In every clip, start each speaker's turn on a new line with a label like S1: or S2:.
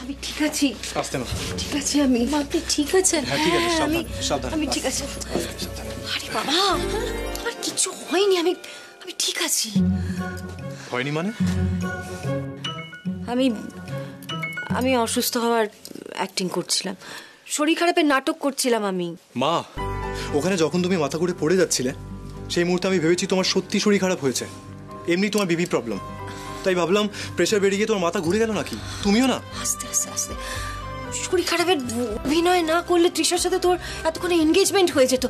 S1: আমি ঠিক আছি।
S2: আস্তে মা।
S1: ঠিক আছে আমি। আপনি ঠিক আছেন?
S2: হ্যাঁ ঠিক আছে, সাবধানে সাবধানে।
S1: আমি ঠিক আছে। আরে বাবা, আমার কিছু হয়নি, আমি ঠিক আছি।
S2: হয়নি মানে?
S1: আমি অসুস্থ হওয়ার অ্যাক্টিং করছিলাম, শরীর খারাপের নাটক করছিলাম আমি।
S2: মা, ওখানে যখন তুমি মাথা ঘুরে পড়ে যাচ্ছিলে সেই মুহূর্তে আমি ভেবেছি তোমার সত্যি শরীর খারাপ হয়েছে, এমনি তোমার বিপি প্রবলেম। তাই ভাবলাম প্রেশার বেড়ে গিয়ে তোমার মাথা ঘুরে গেল নাকি। তুমিও না?
S1: আস্তে আস্তে আস্তে শরীর খারাপের অভিনয় না করলে তৃষার সাথে তোর এতক্ষণে এনগেজমেন্ট হয়ে যেত,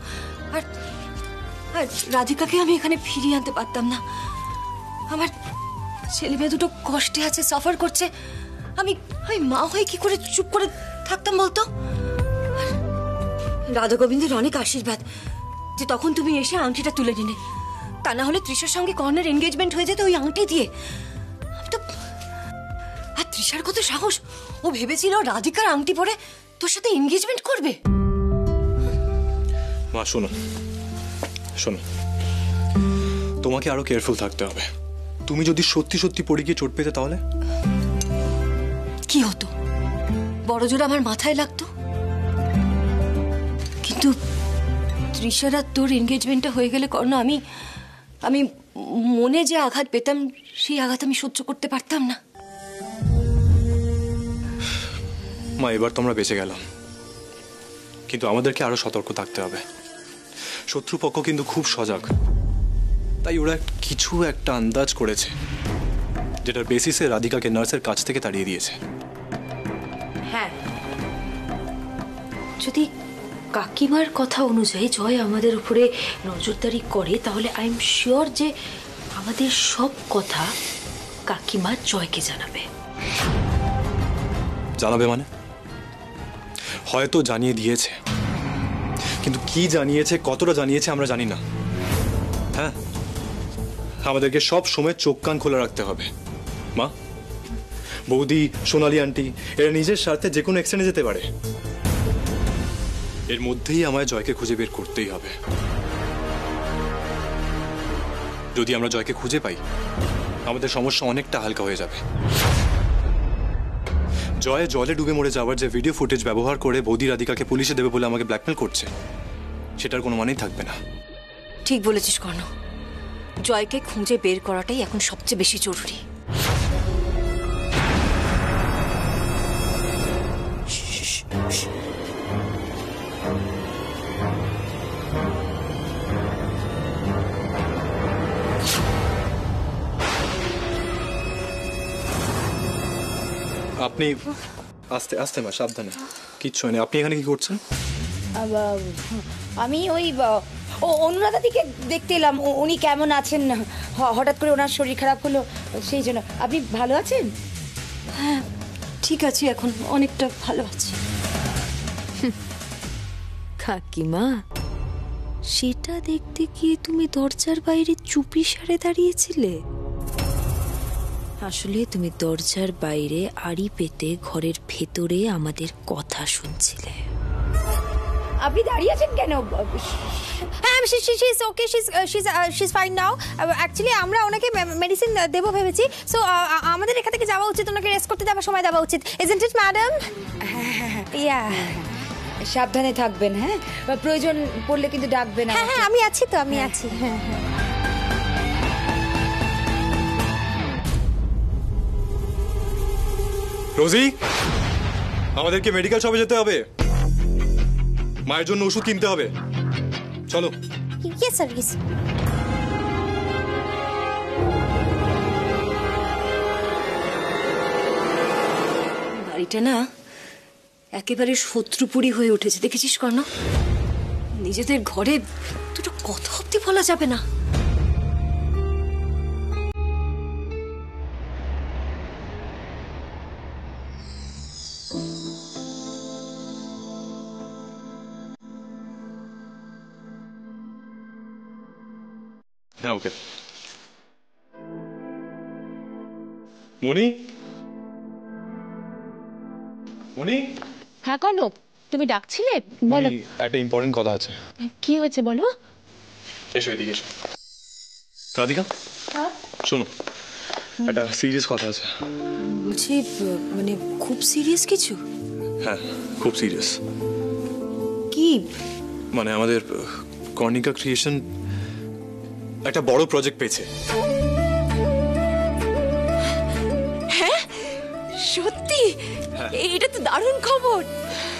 S1: আর রাধিকাকে আমি এখানে ফিরিয়ে আনতে পারতাম না। আমার ছেলে মেয়ে দুটো কষ্টে আছে, সাফার করছে, আমি মা হয়ে কি করে চুপ করে থাকতাম বলতো? রাধা গোবিন্দের অনেক আশীর্বাদ যে তখন তুমি এসে আংটিটা তুলে নিলে, তা না হলে তৃষার সঙ্গে কর্ণের এনগেজমেন্ট হয়ে যেত ওই আংটি দিয়ে। আর তৃষার কত সাহস, ও ভেবেছিল রাধিকার আংটি পরে তোর সাথে এনগেজমেন্ট করবে।
S2: মা শোনো শোনো, তোমাকে আরো কেয়ারফুল থাকতে হবে। তুমি যদি সত্যি সত্যি পড়ে গিয়ে চোট পেতে তাহলে
S1: কি হতো? বড় জোর আমার মাথায় লাগতো, কিন্তু তৃষার আর তোর এনগেজমেন্টটা হয়ে গেলে কর্ণ আমি মনে যে আঘাত পেতাম সেই আঘাত আমি সহ্য করতে পারতাম না।
S2: মা, এবার তোমরা বেঁচে গেলাম, কিন্তু আমাদেরকে আরো সতর্ক থাকতে হবে। শত্রুপক্ষ কিন্তু খুব সজাগ, তাই ওরা কিছু একটা আন্দাজ করেছে যেটার বেসিসে রাধিকাকে নার্সের কাছ থেকে তাড়িয়ে দিয়েছে।
S1: হ্যাঁ, যদি কাকিমার কথা অনুযায়ী জয় আমাদের উপরে নজরদারি করে তাহলে আই এম শিওর যে আমাদের সব কথা কাকিমা জয়কে জানাবে।
S2: জানাবে মানে? হয়তো জানিয়ে দিয়েছে, কিন্তু কি জানিয়েছে, কতটা জানিয়েছে আমরা জানি না। হ্যাঁ, আমাদেরকে সব সময় চোখ কান খোলা রাখতে হবে। মা, বৌদি, সোনালী আন্টি এরা নিজের স্বার্থে যে কোনো এক্সটেন্ডে যেতে পারে। এর মধ্যেই আমায় জয়কে খুঁজে বের করতেই হবে। যদি আমরা জয়কে খুঁজে পাই আমাদের সমস্যা অনেকটা হালকা হয়ে যাবে। জয় জলে ডুবে মরে যাওয়ার যে ভিডিও ফুটেজ ব্যবহার করে বৌদি রাধিকাকে পুলিশে দেবে বলে আমাকে ব্ল্যাকমেল করছে, সেটার কোনো মানেই থাকবে না।
S1: ঠিক বলেছিস কর্ণ, জয়কে খুঁজে বের করাটাই এখন সবচেয়ে বেশি জরুরি।
S2: আপনি আস্তে আস্তে মা, সাবধানে, কিচ্ছু হয়নি। আপনি এখানে কি করছেন?
S3: আমি ওই অনুরাধাদিকে দেখতে এলাম, উনি কেমন আছেন, হঠাৎ করে ওনার শরীর খারাপ হলো সেই জন্য। আপনি ভালো আছেন?
S1: হ্যাঁ ঠিক আছি, এখন অনেকটা ভালো আছি। কাকিমা, সেটা দেখতে গিয়ে তুমি দরজার বাইরে চুপি সারে দাঁড়িয়েছিলে? আসলে তুমি দরজার বাইরে আড়ি পেতে ঘরের ভেতরে আমাদের কথা শুনছিলে।
S3: আপনি দাঁড়িয়ে আছেন কেন?
S4: হ্যাঁ, she's fine now. Actually আমরা ওনাকে মেডিসিন দেবো ভেবেছি, সো আমাদের এখান থেকে যাওয়া উচিত, ওনাকে রেস্ট করতে দেওয়ার সময় দেওয়া উচিত, isn't it ম্যাডাম? ইয়া,
S3: সাবধানে থাকবেন। হ্যাঁ, প্রয়োজন পড়লে কিন্তু ডাকবেন।
S4: হ্যাঁ হ্যাঁ, আমি আছি তো, আমি আছি। হ্যাঁ হ্যাঁ।
S2: রোজি, আমাদেরকে মেডিকেল শপে যেতে হবে, মায়ের জন্য ওষুধ কিনতে হবে, চলো।
S4: Yes sir, yes.
S1: বাড়িটা না একেবারে শত্রুপুরী হয়ে উঠেছে, দেখেছিস কর্ণ? নিজেদের ঘরে দুটো কথা অব্দি বলা যাবে না।
S2: হ্যাঁ ওকে। মনি, মনি।
S5: হ্যাঁ কনক, তুমি ডাকছিলে? বলো।
S2: একটা ইম্পর্টেন্ট কথা আছে।
S5: কি হয়েছে বলো?
S2: এসো এদিকে এসো। রাধিকা, শোনো, একটা সিরিয়াস কথা আছে।
S1: বলছি মানে খুব সিরিয়াস কিছু?
S2: হ্যাঁ, খুব সিরিয়াস।
S1: কি?
S2: মানে আমাদের কর্ণিকা ক্রিয়েশন একটা বড় প্রজেক্ট পেয়েছে।
S1: হ্যাঁ সত্যি? এটা তো দারুণ খবর।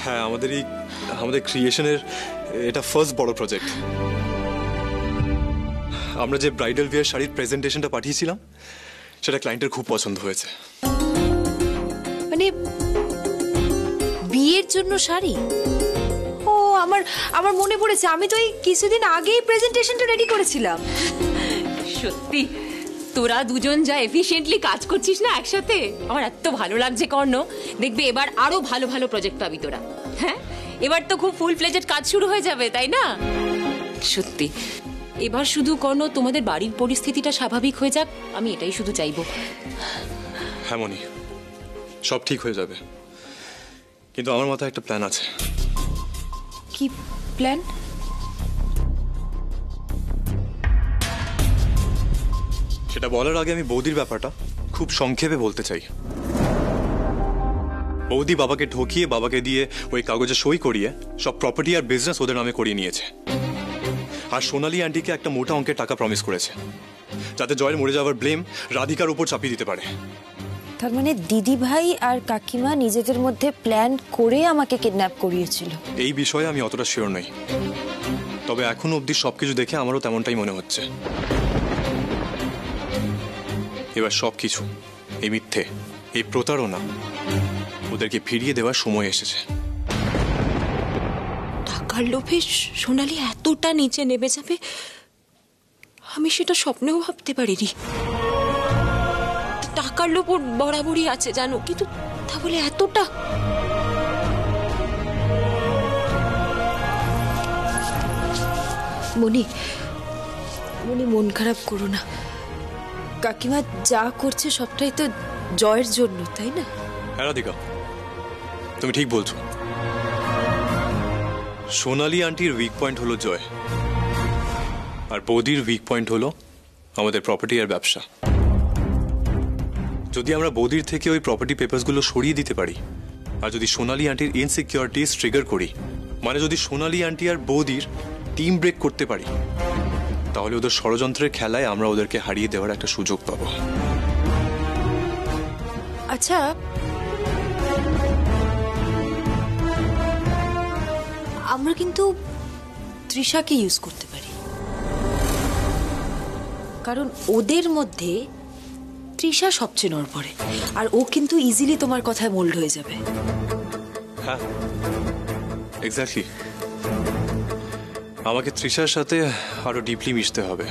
S2: হ্যাঁ, আমাদের ক্রিয়েশনের এটা ফার্স্ট বড় প্রজেক্ট। আমরা যে ব্রাইডাল ওয়্যার শাড়ির প্রেজেন্টেশনটা পাঠিয়েছিলাম সেটা ক্লায়েন্টের খুব পছন্দ হয়েছে।
S1: মানে বিয়ের জন্য শাড়ি? ও আমার মনে পড়েছে, আমি তো এই কিছুদিন আগেই প্রেজেন্টেশনটা রেডি করেছিলাম।
S5: সত্যি তোরা দুজন যা এফিশিয়েন্টলি কাজ করছিস না একসাথে, আমার এত ভালো লাগছে কর্ণ। দেখবি এবার আরো ভালো ভালো প্রজেক্ট পাবি তোরা। হ্যাঁ, এবার তো খুব ফুল ফ্লেজেড কাজ শুরু হয়ে যাবে, তাই না? সত্যি এবার শুধু কর্ণ তোমাদের বাড়ির পরিস্থিতিটা স্বাভাবিক হয়ে যাক, আমি এটাই শুধু চাইবো।
S2: হ্যাঁ মনি, সব ঠিক হয়ে যাবে, কিন্তু আমার মাথায় একটা প্ল্যান আছে।
S1: কি প্ল্যান?
S2: সেটা বলার আগে আমি বৌদির ব্যাপারটা খুব সংক্ষেপে বলতে চাই। বৌদি বাবাকে ঠকিয়ে, বাবাকে দিয়ে ওই কাগজে সই করিয়ে সব প্রপার্টি আর বিজনেস ওদের নামে করিয়ে নিয়েছে। আর সোনালী আন্টিকে একটা মোটা অঙ্কের টাকা প্রমিস করেছে, যাতে জয়ের মরে যাওয়ার ব্লেম রাধিকার উপর চাপিয়ে দিতে পারে।
S3: তার মানে দিদি ভাই আর কাকিমা নিজেদের মধ্যে প্ল্যান করে আমাকে কিডন্যাপ করিয়েছিল।
S2: এই বিষয়ে আমি অতটা শিওর নই, তবে এখনো অবধি সবকিছু দেখে আমারও তেমনটাই মনে হচ্ছে। এবার সবকিছু, এই মিথ্যে, এই প্রতারণা ওদেরকে ফিরিয়ে দেওয়ার সময় এসেছে।
S1: টাকার লোভে সোনালী এতটা নিচে নেমে যাবে আমি সেটা স্বপ্নেও ভাবতে পারিনি। টাকার লোভ ওর বরাবরই আছে জানো, কিন্তু তা বলে এতটা? মনি, মন খারাপ করো না। কাকিমা যা করছে সবটাই তো জয়ের জন্য, তাই না?
S2: হ্যাঁ রাধিকা, তুমি ঠিক বলছো। সোনালী আন্টির উইক পয়েন্ট হলো জয়, আর বৌদির উইক পয়েন্ট হলো আমাদের প্রপার্টি আর ব্যবসা। যদি আমরা বৌদির থেকে ওই প্রপার্টি পেপারসগুলো সরিয়ে দিতে পারি, আর যদি সোনালী আন্টির ইনসিকিউরিটিস ট্রিগার করি, মানে যদি সোনালী আন্টি আর বৌদির টিম ব্রেক করতে পারি, তাহলে ওদের ষড়যন্ত্রের খেলায় আমরা ওদেরকে হারিয়ে দেওয়ার একটা সুযোগ পাবো।
S1: আচ্ছা, আমরা কিন্তু তৃষাকে ইউজ করতে পারি, কারণ ওদের মধ্যে তৃষা সবচেয়ে নড়বড়ে, আর ও কিন্তু ইজিলি তোমার কথায় মোল্ড হয়ে যাবে।
S2: হ্যাঁ, এক্স্যাক্টলি। আমাকে তৃষার সাথে আরো ডিপলি মিশতে হবে।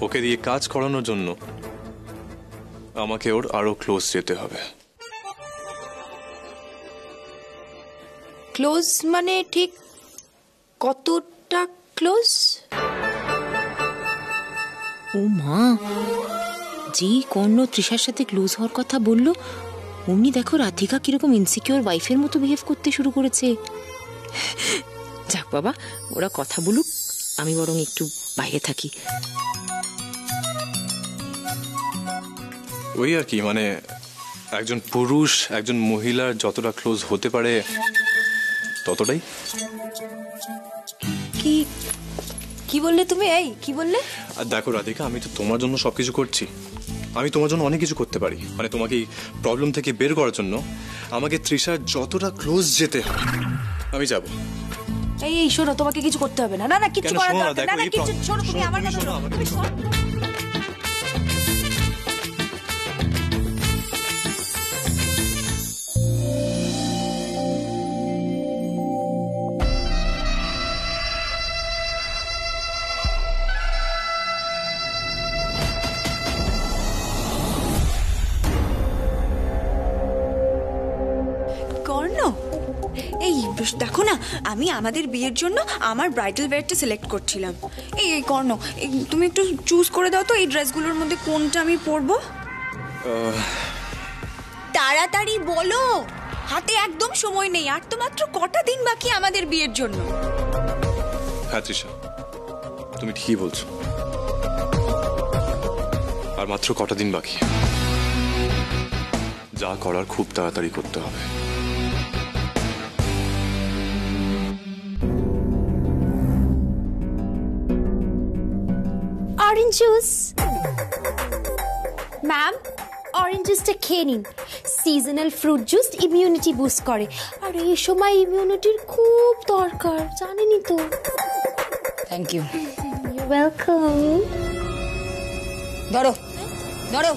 S2: ওকে দিয়ে কাজ করানোর জন্য আমাকে ওর আরো ক্লোজ যেতে হবে।
S1: ক্লোজ মানে ঠিক কতটা ক্লোজ?
S5: ও মা, যেই কর্ণ তৃষার সাথে ক্লোজ হওয়ার কথা বললো, অমনি দেখো রাধিকা কিরকম ইনসিকিউর ওয়াইফের মতো বিহেভ করতে শুরু করেছে। যাক বাবা, ওরা কথা বলুক, আমি বরং একটু বাইরে থাকি।
S2: ওই আর কি, মানে একজন পুরুষ একজন মহিলার যতটা ক্লোজ হতে পারে ততটাই।
S1: কি কি বললে তুমি? এই কি বললে?
S2: আর দেখো রাধিকা, আমি তো তোমার জন্য সবকিছু করছি, আমি তোমার জন্য অনেক কিছু করতে পারি। মানে তোমাকে এই প্রবলেম থেকে বের করার জন্য আমাকে তৃষার যতটা ক্লোজ যেতে হয় আমি যাব।
S1: এই শোনো, তোমাকে কিছু করতে হবে না। না না, কিছু করার দরকার না। না কিছু, শোনো তুমি আমার কথা শোনো। তুমি শোনো।
S6: এই দেখো না, আমি আমাদের বিয়ের জন্য আমার ব্রাইডাল ওয়্যারটা সিলেক্ট করছিলাম। এই কর্ণ, তুমি একটু চুজ করে দাও তো এই ড্রেসগুলোর মধ্যে কোনটা আমি পরবো। তাড়াতাড়ি বলো, হাতে একদম সময় নেই, আর তো মাত্র কটা দিন বাকি আমাদের বিয়ের জন্য।
S2: হ্যাঁ তৃষা, তুমি ঠিকই বলছো। আর মাত্র কটা দিন বাকি, যা করার খুব তাড়াতাড়ি করতে হবে।
S4: অরেঞ্জ জুস ম্যাম, অরেঞ্জ জুসটা খেয়ে নিন। Seasonal fruit juice immunity boost করে, আর এই সময় ইমিউনিটির খুব দরকার, জানেনই তো।
S3: Thank you.
S4: You welcome.
S3: ধরো ধরো,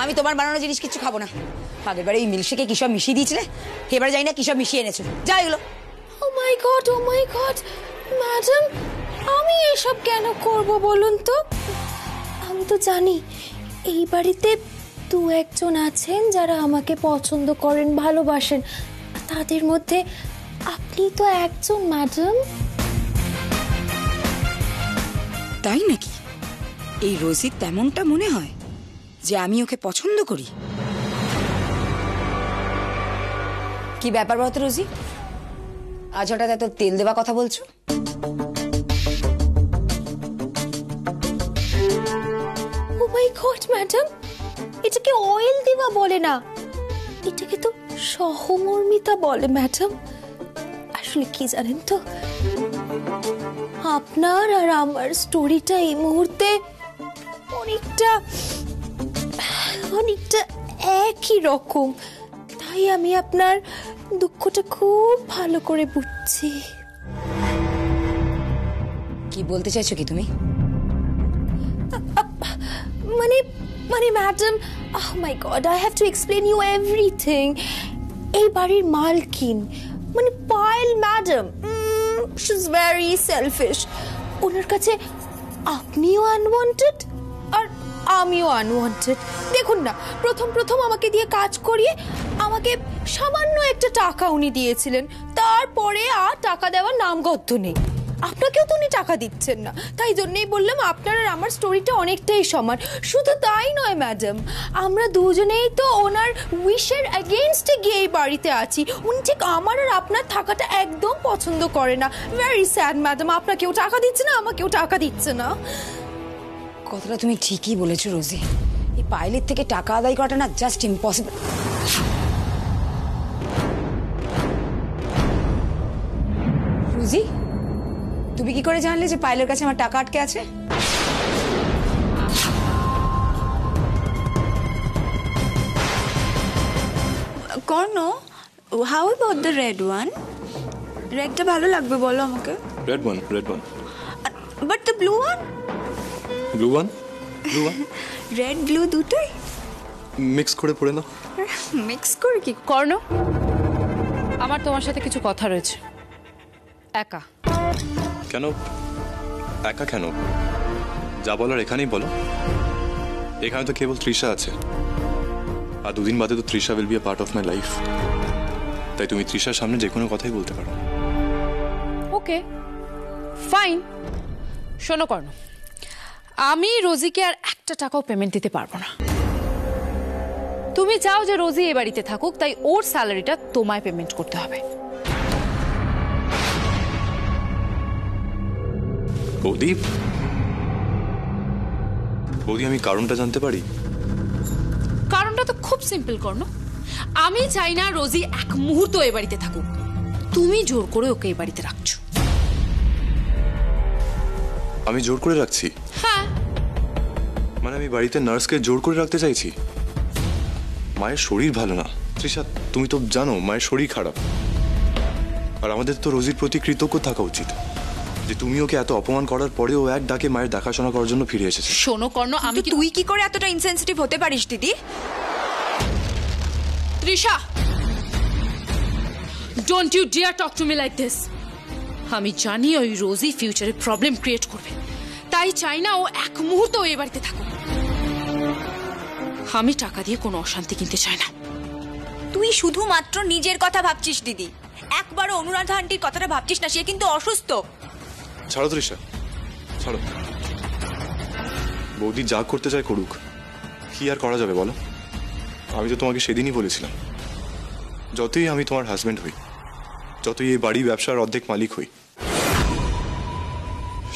S3: আমি তোমার বানানো জিনিস কিছু খাবো না। আগের বারে এই মিল্কশেকে কি সব মিশিয়ে দিয়েছিলে, এবারে যাই না কি সব মিশিয়ে এনেছো। যা এগুলো।
S4: ও মাই গড, ও মাই গড ম্যাডাম, আমি এসব কেন করব বলুন তো? আমি তো জানি এই বাড়িতে দু একজন আছেন যারা আমাকে পছন্দ করেন, ভালোবাসেন, তাদের মধ্যে আপনি তো একজন ম্যাডাম।
S3: তাই নাকি? এই রোজি তেমনটা মনে হয় যে আমি ওকে পছন্দ করি? কি ব্যাপার বলতো রোজি, আজ হঠাৎ এত তেল দেওয়া কথা বলছো?
S4: ও মাই গড ম্যাডাম, এটাকে অয়েল দেওয়া বলে না, এটাকে তো সহমর্মিতা বলে ম্যাডাম। আসলে কি জানেন তো, আপনার আর আমার স্টোরিটা এই মুহূর্তে অনেকটা একই রকম, তাই আমি আপনার দুঃখটা খুব ভালো করে বুঝছি।
S3: কি বলতে চাইছো কি তুমি?
S4: মানে মানে madam, oh my god, I have to explain you everything. এই বাড়ির মালকিন মানে Payel madam, she is very selfish. ওনার কাছে আপনিও আনওয়ান্টেড আর আমিও আনওয়ান্টেড। দেখুন না, প্রথম আমাকে দিয়ে কাজ করিয়ে আমাকে সামান্য একটা টাকা উনি দিয়েছিলেন, তারপরে আর টাকা দেওয়ার নামগন্ধ নেই। আপনাকেও তো উনি টাকা দিচ্ছেন না, তাই জন্যই বললাম আপনার আর আমার স্টোরিটা অনেকটাই সমান। শুধু তাই নয় ম্যাডাম, আমরা দুজনেই তো ওনার উইশের এগেইনস্টে গিয়ে এই বাড়িতে আছি। উনি ঠিক আমার আর আপনার থাকাটা একদম পছন্দ করে না। ভেরি স্যাড ম্যাডাম, আপনাকেও টাকা দিচ্ছে না, আমাকেও টাকা দিচ্ছে না।
S3: কথাটা তুমি ঠিকই বলেছো রোজি, এই পাইলের থেকে টাকা আদায় করাটা না জাস্ট ইম্পসিবল। রোজি, তুমি কি করে জানলে যে পাইলের কাছে আমার টাকা আটকে আছে?
S6: Karna, how about the red one? রেডটা ভালো লাগবে বলো আমাকে।
S2: Red one, red one.
S6: But the blue one?
S2: Blue one, blue one.
S6: Red blue দুটোই
S2: মিক্স করে পড়ে নাও।
S6: মিক্স করে কি?
S7: কর্ণ, আমার তোমার সাথে কিছু কথা রয়েছে, একা।
S2: কেন একা কেন? যা বলার এখানেই বলো। এখানে তো কেবল তৃষা আছে, আর দুদিন বাদে তো Trisha will be a part of my life. তাই তুমি তৃষার সামনে যে কোনো কথাই বলতে পারো।
S7: Okay fine. শোনো কর্ণ, আমি রোজিকে আর একটা টাকাও পেমেন্ট দিতে পারবো না। তুমি চাও যে রোজি এ বাড়িতে থাকুক, তাই ওর স্যালারিটা তোমায় পেমেন্ট করতে হবে।
S2: বৌদি, বৌদি, আমি কারণটা জানতে পারি?
S7: কারণটা তো খুব সিম্পল কর্ণ, আমি চাই না রোজি এক মুহূর্ত এ বাড়িতে থাকুক। তুমি জোর করে ওকে এই বাড়িতে রাখছো।
S2: আমি জোর করে রাখছি?
S7: হ্যাঁ।
S2: মানে আমি বাড়িতে নার্সকে জোর করে রাখতে চাইছি? মায়ের শরীর ভালো না তৃষা, তুমি তো জানো মায়ের শরীর খারাপ। আর আমাদের তো রোজির প্রতি কৃতজ্ঞ থাকা উচিত যে তুমি ওকে এত অপমান করার পরেও এক ডাকে মায়ের দেখাশোনা করার জন্য ফিরে এসেছে।
S7: শোনো কর্ণ, আমি
S6: তুই কি করে এতটা ইনসেনসিটিভ হতে পারিস দিদি?
S7: Trisha, don't you dare talk to me like this. আমি জানি ওই রোজি ফিউচারে প্রবলেম ক্রিয়েট করবে, তাই চাই না ও এক মুহূর্ত এই বাড়িতে থাকুক। আমি টাকা দিয়ে কোনো অশান্তি কিনতে চাই না।
S6: তুই শুধুমাত্র নিজের কথা ভাবছিস দিদি, একবারও অনুরাধা আন্টির কথাটা ভাবছিস না। সে কিন্তু অসুস্থ।
S2: ছাড়ো তৃষা, ছাড়ো। বৌদি যা করতে চায় করুক, কি আর করা যাবে বলো? আমি তো তোমাকে সেদিনই বলেছিলাম, যতই আমি তোমার হাজবেন্ড হই, যতই এই বাড়ি ব্যবসার অর্ধেক মালিক হই,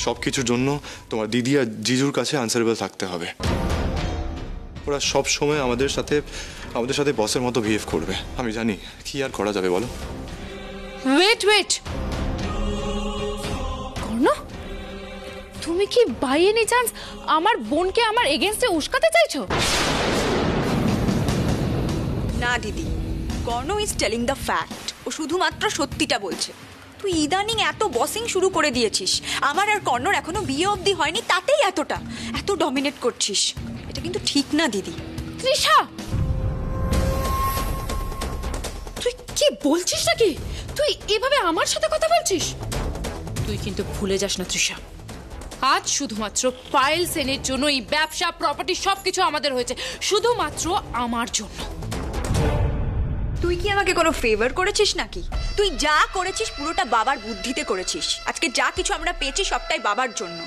S2: সবকিছুর জন্য তোমার দিদি আর জিজুর কাছে আনসারেবল থাকতে হবে। ওরা সব সময় আমাদের সাথে বসের মতো বিহেভ করবে। আমি জানি, কি আর করা যাবে বলো?
S7: ওয়েট ওয়েট, কর্ণ, তুমি কি বাই এনি চান্স আমার বোনকে আমার এগেইনস্টে উস্কাতে চাইছো?
S6: না দিদি, কর্ণ ইজ টেলিং দ্য ফ্যাক্ট। ও শুধুমাত্র সত্যিটা বলছে। তুই ইদানিং এত বসিং শুরু করে দিয়েছিস, আমার আর কর্ণর এখনো বিয়ে অবধি হয়নি, তাতেই এত ডমিনেট করছিস। এটা কিন্তু ঠিক না দিদি।
S7: তৃষা, তুই কি বলছিস নাকি? তুই এভাবে আমার সাথে কথা বলছিস? তুই কিন্তু ভুলে যাস না তৃষা, আজ শুধুমাত্র পায়েল সেনের জন্য এই ব্যবসা, প্রপার্টি সবকিছু আমাদের হয়েছে, শুধুমাত্র আমার জন্য।
S6: তুই কি আমাকে কোনো ফেভার করেছিস নাকি? তুই যা করেছিস পুরোটা বাবার বুদ্ধিতে করেছিস। আজকে যা কিছু আমরা পেয়েছি সবটাই বাবার জন্য।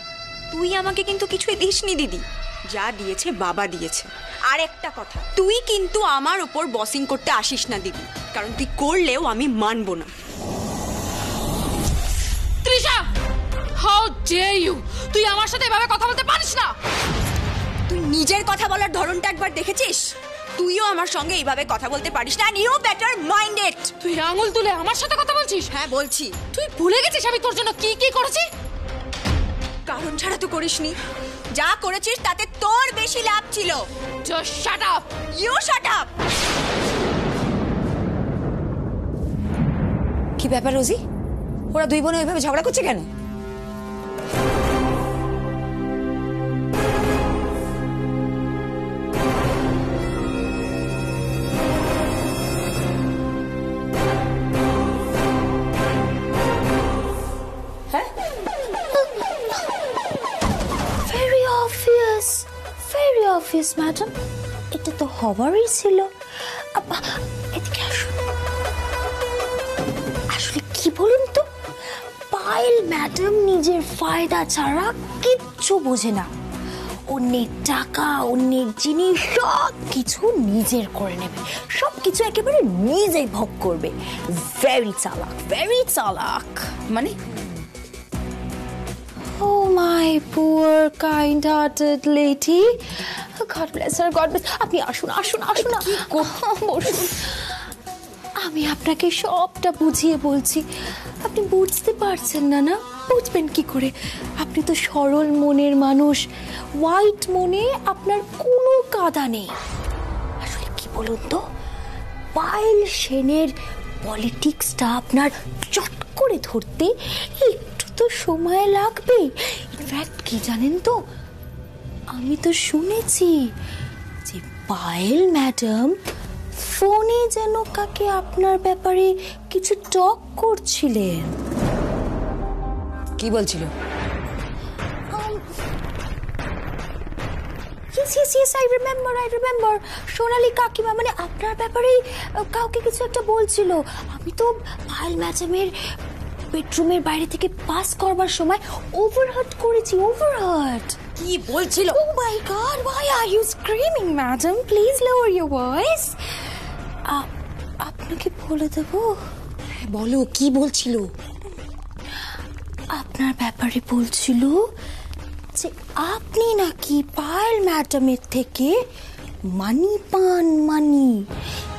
S6: তুই আমাকে কিন্তু কিছুই দিসনি দিদি, যা দিয়েছে বাবা দিয়েছে। আর একটা কথা, তুই কিন্তু আমার ওপর বসিং করতে আসিস না দিদি, কারণ তুই করলেও আমি মানবো না।
S7: Trisha, how dare you! তুই আমার সাথে এভাবে কথা বলতে পারিস না।
S6: তুই নিজের কথা বলার ধরনটা একবার দেখেছিস? তুইও আমার সঙ্গে এইভাবে কথা বলতে পারিস না। You better minded.
S7: তুই আঙুল তুলে আমার সাথে কথা বলছিস?
S6: হ্যাঁ বলছি।
S7: তুই ভুলে গেছিস আমি তোর জন্য কি কি করেছি?
S6: কারণ ছাড়া তো করিসনি। যা করেছিস তাতে তোর বেশি লাভ ছিল।
S7: Just shut up.
S6: You shut up.
S3: কি ব্যাপার রোজি, ওরা দুই বোন ওইভাবে ঝগড়া করছে কেন?
S4: ভেরি অবভিয়াস ম্যাডাম, এটা তো হওয়ারই ছিল। এদিকে আসুন। আসলে কি বলুন তো, পায়েল ম্যাডাম নিজের ফায়দা ছাড়া কিচ্ছু বোঝে না। অন্যের টাকা, অন্যের জিনিস সব কিছু নিজের করে নেবে, সব কিছু একেবারে নিজেই ভোগ করবে। ভেরি চালাক, ভেরি চালাক।
S3: মানে
S4: Oh my poor kind-hearted lady. God bless her, God bless. আপনি আসুন আসুন আসুন, বসুন। আমি আপনাকে সবটা বুঝিয়ে বলছি, আপনি বুঝতে পারছেন না। না বুঝবেন কি করে? আপনি তো সরল মনের মানুষ, হোয়াইট মনে আপনার কোনো কাদা নেই। আসলে কি বলুন তো, পায়েল সেনের পলিটিক্সটা আপনার চট করে ধরতে একটু তো সময় লাগবে। ইনফ্যাক্ট কি জানেন তো, আমি তো শুনেছি যে পায়েল ম্যাডাম ফোনে যেন কাকে আপনার ব্যাপারে কিছু টক করছিলেন।
S3: কি বলছিল?
S4: Yes, I remember. সোনালী কাকিমা, মানে আপনার ব্যাপারেই কাউকে কিছু একটা বলছিল। আমি তো পায়েল ম্যাডামের বেডরুমের বাইরে থেকে পাস করবার সময় ওভারহার্ড করেছি। ওভারহার্ড।
S3: কি বলছিল?
S4: Oh my God, why are you screaming, madam? Please lower your voice. আপনাকে বলে দেব?
S3: বলো, কি বলছিল?
S4: আপনার ব্যাপারে বলছিল যে আপনি নাকি পায়েল ম্যাডামের থেকে মানি পান, মানি।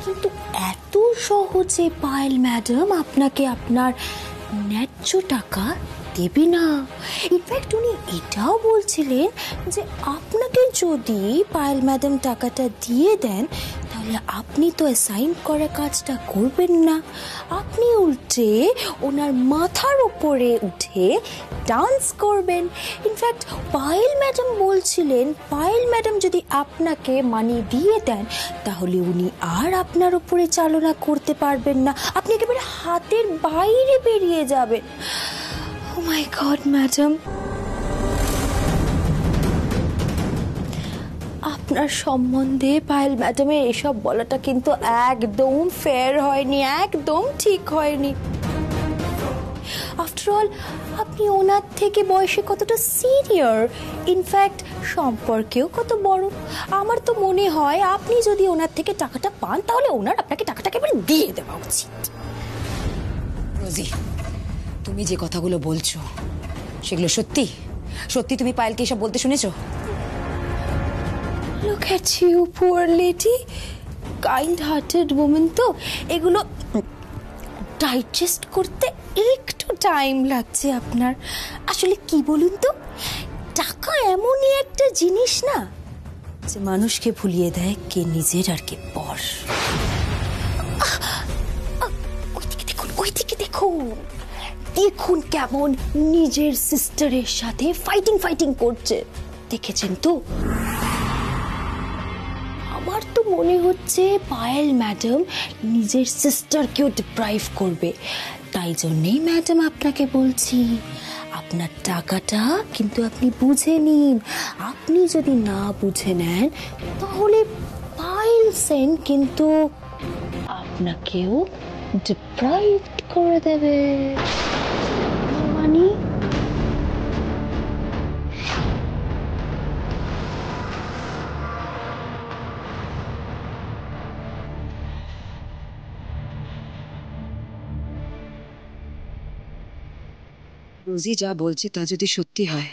S4: কিন্তু এত সহজে পায়েল ম্যাডাম আপনাকে আপনার ন্যায্য টাকা দেবে না। ইনফ্যাক্ট উনি এটাও বলছিলেন যে আপনাকে যদি পায়েল ম্যাডাম টাকাটা দিয়ে দেন, তাহলে আপনি তো অ্যাসাইন করা কাজটা করবেন না, আপনি উল্টে ওনার মাথার উপরে উঠে ডান্স করবেন। ইনফ্যাক্ট পায়েল ম্যাডাম বলছিলেন, পায়েল ম্যাডাম যদি আপনাকে মানি দিয়ে দেন, তাহলে উনি আর আপনার উপরে চালনা করতে পারবেন না, আপনি একেবারে হাতের বাইরে বেরিয়ে যাবেন। Oh my God, ম্যাডাম, আপনার সম্বন্ধে পায়েল ম্যাডামের এসব বলাটা কিন্তু একদম ফেয়ার হয়নি, একদম ঠিক হয়নি। আফটার অল আপনি ওনার থেকে বয়সে কতটা সিনিয়র, ইনফ্যাক্ট সম্পর্কেও কত বড়। আমার তো মনে হয় আপনি যদি ওনার থেকে টাকাটা পান, তাহলে ওনার আপনাকে টাকাটা একেবারে দিয়ে দেওয়া উচিত।
S3: রোজি, তুমি যে কথাগুলো বলছো সেগুলো সত্যি? সত্যি তুমি পায়েলকে এসব বলতে শুনেছো? Look at you, poor lady. Kind-hearted woman তো এগুলো ডাইজেস্ট করতে একটু টাইম লাগছে আপনার। আসলে কি বলুন তো, টাকা এমনই একটা জিনিস না যে মানুষকে ভুলিয়ে দেয় কে নিজের আর কে পর। ওইদিকে দেখুন, ওইদিকে দেখুন, দেখুন কেমন নিজের সিস্টারের সাথে ফাইটিং করছে, দেখেছেন তো? আমার তো মনে হচ্ছে পায়েল ম্যাডাম নিজের সিস্টারকেও ডিপ্রাইভ করবে। তাই জন্যই ম্যাডাম আপনাকে বলছি, আপনার টাকাটা কিন্তু আপনি বুঝে নিন। আপনি যদি না বুঝে নেন তাহলে পায়েল সেন কিন্তু আপনাকেও ডিপ্রাইভ করে দেবে। মানে
S8: রোজি যা বলছে তা যদি সত্যি হয়,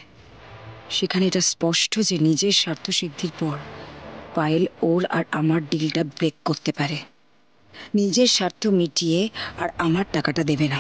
S8: সেখানে এটা স্পষ্ট যে নিজের স্বার্থ সিদ্ধির পর পায়েল ওর আর আমার ডিলটা ব্রেক করতে পারে। নিজের স্বার্থ মিটিয়ে আর আমার টাকাটা দেবে না।